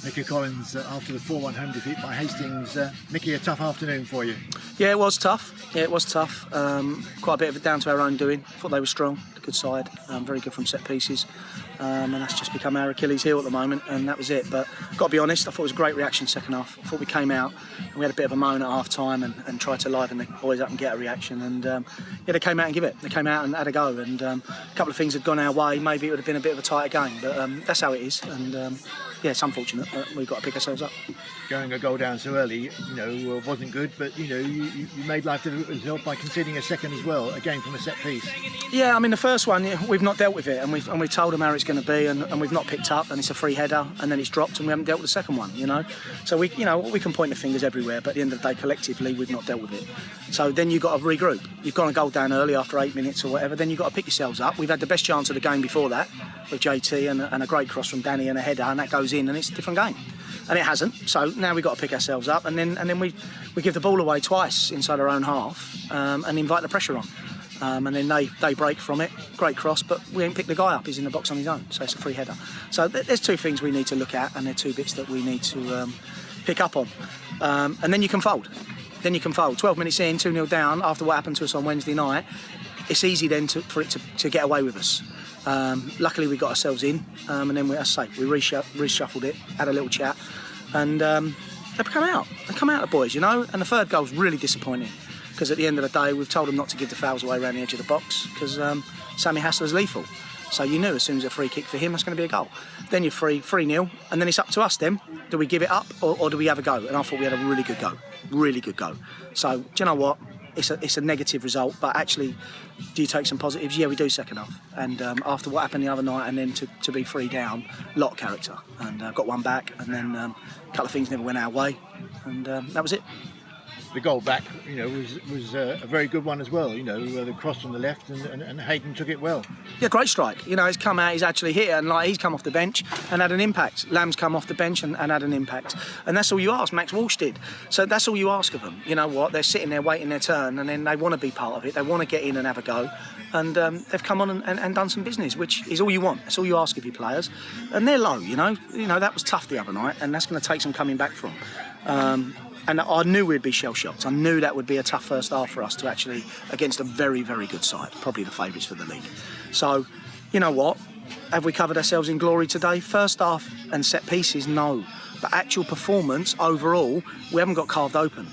Micky Collins, after the 4-1 home defeat by Hastings. Micky, a tough afternoon for you. Yeah, it was tough. Quite a bit of it down to our own doing. I thought they were strong, a good side, very good from set pieces. And that's just become our Achilles heel at the moment, and that was it. But got to be honest, I thought it was a great reaction second half. I thought we came out and we had a bit of a moan at half time and tried to liven the boys up and get a reaction. And they came out and give it. They came out and had a go. And a couple of things had gone our way. Maybe it would have been a bit of a tighter game, but that's how it is. And it's unfortunate, but we've got to pick ourselves up. Going a goal down so early, wasn't good. But you made life difficult as well by conceding a second as well, again from a set piece. Yeah, I mean the first one we've not dealt with it, and we've told them how it's going to be, and we've not picked up, and it's a free header, and then it's dropped, and we haven't dealt with the second one. So we can point the fingers everywhere, but at the end of the day, collectively, we've not dealt with it. So then you've got to regroup. You've gone a goal down early after 8 minutes or whatever. Then you've got to pick yourselves up. We've had the best chance of the game before that with JT and a great cross from Danny and a header, and that goes in, and it's a different game. And it hasn't. So now we've got to pick ourselves up, and then we give the ball away twice inside our own half, and invite the pressure on. And then they break from it. Great cross, but we ain't picked the guy up. He's in the box on his own, so it's a free header. So there's two things we need to look at, and they're two bits that we need to pick up on. And then you can fold. 12 minutes in, 2-0 down, after what happened to us on Wednesday night, it's easy then for it to get away with us. Luckily we got ourselves in, and then we reshuffled it, had a little chat, and they come out, the boys, and the third goal's really disappointing, because at the end of the day we've told them not to give the fouls away around the edge of the box, because Sammy Hassler's lethal, so you knew as soon as a free kick for him that's going to be a goal. Then you're 3-0, and then it's up to us then, do we give it up or do we have a go? And I thought we had a really good go. So do you know what, it's a negative result, but actually, do you take some positives? Yeah, we do second half. And after what happened the other night, and then to be 3 down, a lot of character. And got one back, and then a couple of things never went our way, and that was it. The goal back, was a very good one as well. The cross from the left, and Hayden took it well. Yeah, great strike. He's come out, he's actually hit, and he's come off the bench and had an impact. Lamb's come off the bench and had an impact, and that's all you ask. Max Walsh did. So that's all you ask of them. You know what? They're sitting there waiting their turn, and then they want to be part of it. They want to get in and have a go, and they've come on and done some business, which is all you want. That's all you ask of your players, and they're low. That was tough the other night, and that's going to take some coming back from. And I knew we'd be shell-shocked. I knew that would be a tough first half for us to actually, against a very, very good side, probably the favourites for the league. So, you know what? Have we covered ourselves in glory today? First half and set pieces, no. But actual performance, overall, we haven't got carved open.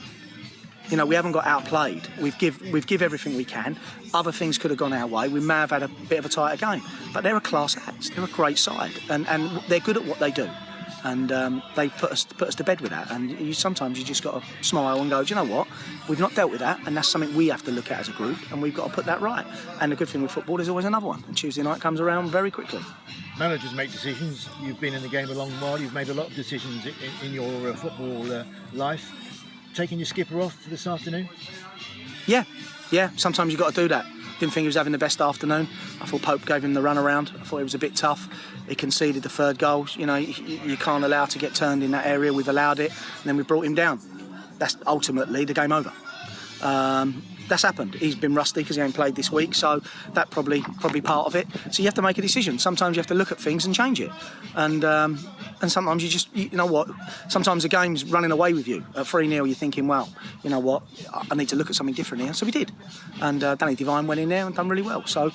We haven't got outplayed. We've give everything we can. Other things could have gone our way. We may have had a bit of a tighter game. But they're a class act. They're a great side. And they're good at what they do. And they put us to bed with that, and sometimes you just got to smile and go, do you know what, we've not dealt with that, and that's something we have to look at as a group, and we've got to put that right. And the good thing with football, there's always another one, and Tuesday night comes around very quickly. Managers make decisions. You've been in the game a long while. You've made a lot of decisions in your football life. Taking your skipper off this afternoon? Yeah, sometimes you've got to do that. Didn't think he was having the best afternoon. I thought Pope gave him the run around. I thought it was a bit tough. He conceded the third goal. You can't allow to get turned in that area. We've allowed it, and then we brought him down. That's ultimately the game over. That's happened. He's been rusty because he ain't played this week, so that probably part of it. So you have to make a decision. Sometimes you have to look at things and change it, and sometimes you just, sometimes the game's running away with you. At 3-0, you're thinking, well, you know what, I need to look at something different here. So we did, and Danny Devine went in there and done really well. So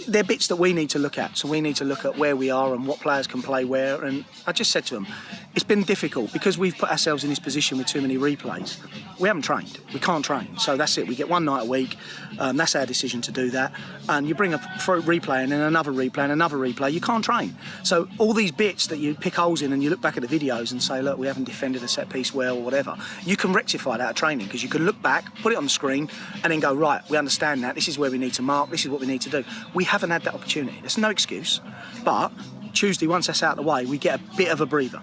they're bits that we need to look at. So we need to look at where we are and what players can play where. And I just said to them, it's been difficult because we've put ourselves in this position with too many replays. We haven't trained. We can't train. So that's it. We get one night a week. That's our decision to do that. And you bring a replay and then another replay and another replay. You can't train. So all these bits that you pick holes in and you look back at the videos and say, look, we haven't defended a set piece well or whatever. You can rectify that at training because you can look back, put it on the screen and then go, right, we understand that. This is where we need to mark. This is what we need to do. We haven't had that opportunity. There's no excuse. But Tuesday, once that's out of the way, we get a bit of a breather.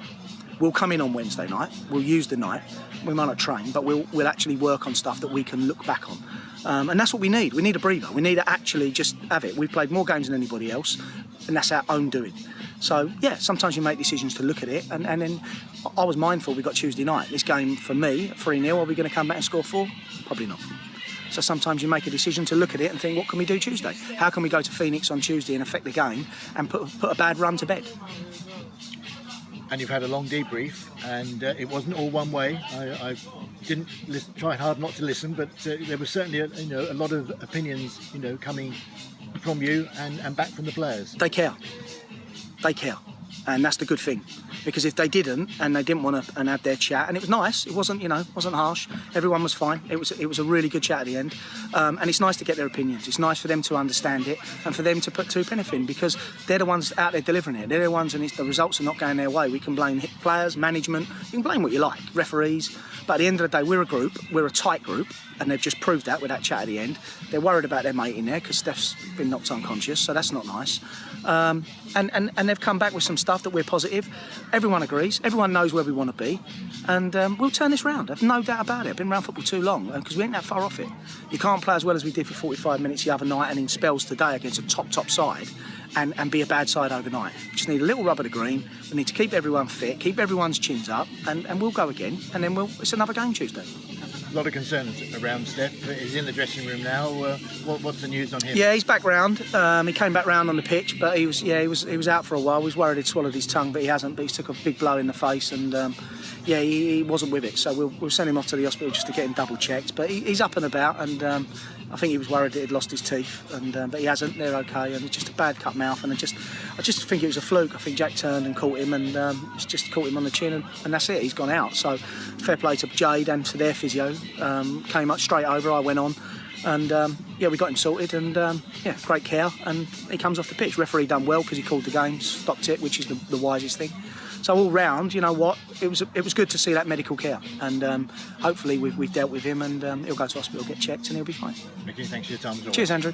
We'll come in on Wednesday night, we'll use the night, we might not train, but we'll actually work on stuff that we can look back on. And that's what we need. We need a breather. We need to actually just have it. We've played more games than anybody else, and that's our own doing. So, yeah, sometimes you make decisions to look at it, and then I was mindful we got Tuesday night. This game, for me, 3-0, are we going to come back and score 4? Probably not. So sometimes you make a decision to look at it and think, what can we do Tuesday? How can we go to Phoenix on Tuesday and affect the game and put a bad run to bed? and you've had a long debrief, and it wasn't all one way. I didn't try hard not to listen, but there was certainly a lot of opinions coming from you and back from the players. They care, and that's the good thing. Because if they didn't, and they didn't want to and have their chat, and it was nice, it wasn't wasn't harsh. Everyone was fine. It was a really good chat at the end, and it's nice to get their opinions. It's nice for them to understand it and for them to put two penneth in, because they're the ones out there delivering it. They're the ones, and the results are not going their way. We can blame players, management. You can blame what you like, referees. But at the end of the day, we're a group. We're a tight group, and they've just proved that with that chat at the end. They're worried about their mate in there because Steph's been knocked unconscious, so that's not nice. And they've come back with some stuff that we're positive. Everyone agrees. Everyone knows where we want to be, and we'll turn this round. I've no doubt about it. I've been around football too long, because we ain't that far off it. You can't play as well as we did for 45 minutes the other night and in spells today against a top side, and be a bad side overnight. We just need a little rub of the green. We need to keep everyone fit, keep everyone's chins up, and we'll go again. And then it's another game Tuesday. A lot of concerns around Steph. He's in the dressing room now. What's the news on him? Yeah, he's back round. He came back round on the pitch, but he was out for a while. We was worried he'd swallowed his tongue, but he hasn't. But he's took a big blow in the face, and he wasn't with it. So we'll send him off to the hospital just to get him double checked. But he's up and about, and I think he was worried that he'd lost his teeth, but he hasn't. They're okay, and it's just a bad cut mouth, and I just think it was a fluke. I think Jack turned and caught him, and it's just caught him on the chin, and that's it. He's gone out. So fair play to Jade and to their physio. Came up straight over. I went on, and we got him sorted, and great care. And he comes off the pitch. Referee done well because he called the game, stopped it, which is the wisest thing. So all round, you know what, it was good to see that medical care, and hopefully we've dealt with him, and he'll go to hospital, get checked, and he'll be fine. Micky, thanks for your time. Cheers, Andrew.